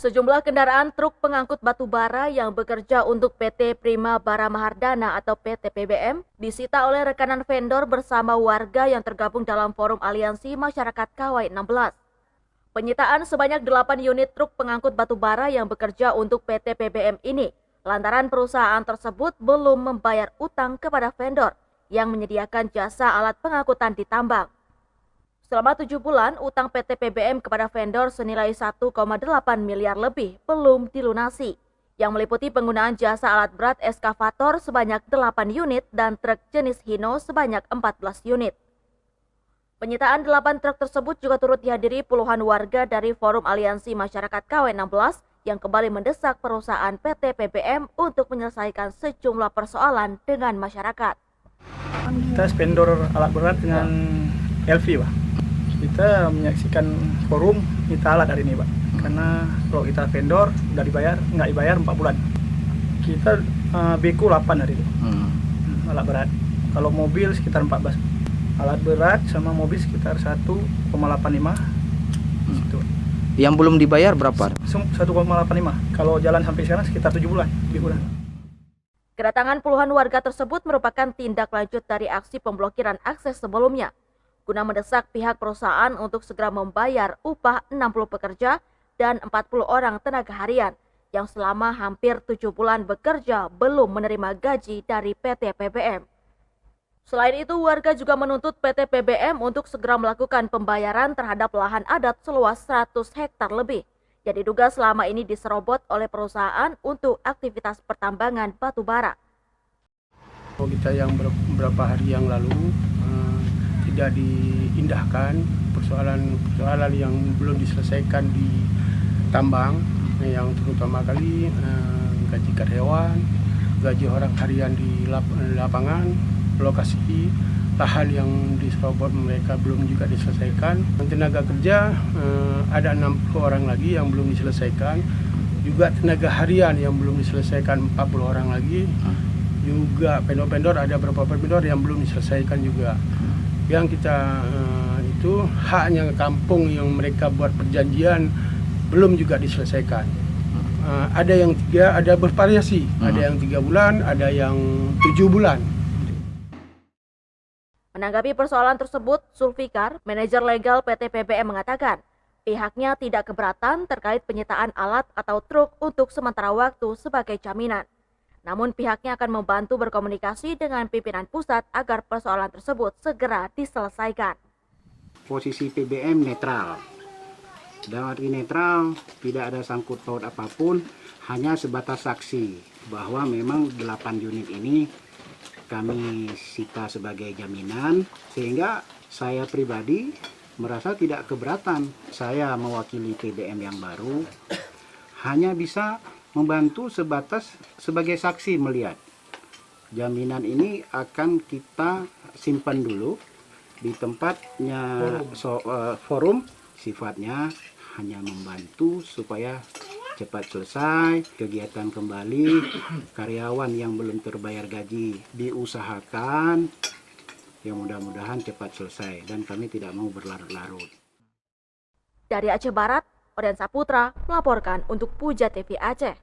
Sejumlah kendaraan truk pengangkut batu bara yang bekerja untuk PT Prima Bara Mahardana atau PT PBM disita oleh rekanan vendor bersama warga yang tergabung dalam Forum Aliansi Masyarakat Kawai 16. Penyitaan sebanyak 8 unit truk pengangkut batu bara yang bekerja untuk PT PBM ini lantaran perusahaan tersebut belum membayar utang kepada vendor yang menyediakan jasa alat pengangkutan di tambang. Selama 7 bulan, utang PT PBM kepada vendor senilai 1,8 miliar lebih belum dilunasi, yang meliputi penggunaan jasa alat berat eskavator sebanyak 8 unit dan truk jenis Hino sebanyak 14 unit. Penyitaan 8 truk tersebut juga turut dihadiri puluhan warga dari Forum Aliansi Masyarakat KW 16 yang kembali mendesak perusahaan PT PBM untuk menyelesaikan sejumlah persoalan dengan masyarakat. Kita vendor alat berat dengan LV, Pak. Kita menyaksikan forum minta alat hari ini, Pak. Karena kalau kita vendor udah nggak dibayar 4 bulan. Kita BQ 8 hari ini. Alat berat. Kalau mobil sekitar 14. Alat berat sama mobil sekitar 1,85. Situ. Yang belum dibayar berapa? 1,85. Kalau jalan sampai sekarang sekitar 7 bulan. Lebih kurang. Kedatangan puluhan warga tersebut merupakan tindak lanjut dari aksi pemblokiran akses sebelumnya, guna mendesak pihak perusahaan untuk segera membayar upah 60 pekerja dan 40 orang tenaga harian yang selama hampir 7 bulan bekerja belum menerima gaji dari PT PBM. Selain itu, warga juga menuntut PT PBM untuk segera melakukan pembayaran terhadap lahan adat seluas 100 hektar lebih yang diduga selama ini diserobot oleh perusahaan untuk aktivitas pertambangan batu bara. Kita yang beberapa hari yang lalu tidak diindahkan persoalan yang belum diselesaikan di tambang, yang terutama kali gaji karyawan, gaji orang harian di lapangan, lokasi lahan yang diserobot mereka belum juga diselesaikan. Tenaga kerja ada 60 orang lagi yang belum diselesaikan, juga tenaga harian yang belum diselesaikan 40 orang lagi, juga vendor-vendor ada beberapa vendor yang belum diselesaikan juga. Yang kita itu haknya kampung yang mereka buat perjanjian belum juga diselesaikan. Ada yang ada bervariasi, ada yang 3 bulan, ada yang 7 bulan. Menanggapi persoalan tersebut, Zulfikar, manajer legal PT PBM mengatakan, pihaknya tidak keberatan terkait penyitaan alat atau truk untuk sementara waktu sebagai jaminan. Namun pihaknya akan membantu berkomunikasi dengan pimpinan pusat agar persoalan tersebut segera diselesaikan. Posisi PBM netral. Dalam arti netral, tidak ada sangkut paut apapun, hanya sebatas saksi bahwa memang 8 unit ini kami sita sebagai jaminan, sehingga saya pribadi merasa tidak keberatan. Saya mewakili PBM yang baru, hanya bisa membantu sebatas sebagai saksi melihat. Jaminan ini akan kita simpan dulu di tempatnya forum, sifatnya hanya membantu supaya cepat selesai, kegiatan kembali, karyawan yang belum terbayar gaji diusahakan, yang mudah-mudahan cepat selesai dan kami tidak mau berlarut-larut. Dari Aceh Barat, Oden Saputra melaporkan untuk Puja TV Aceh.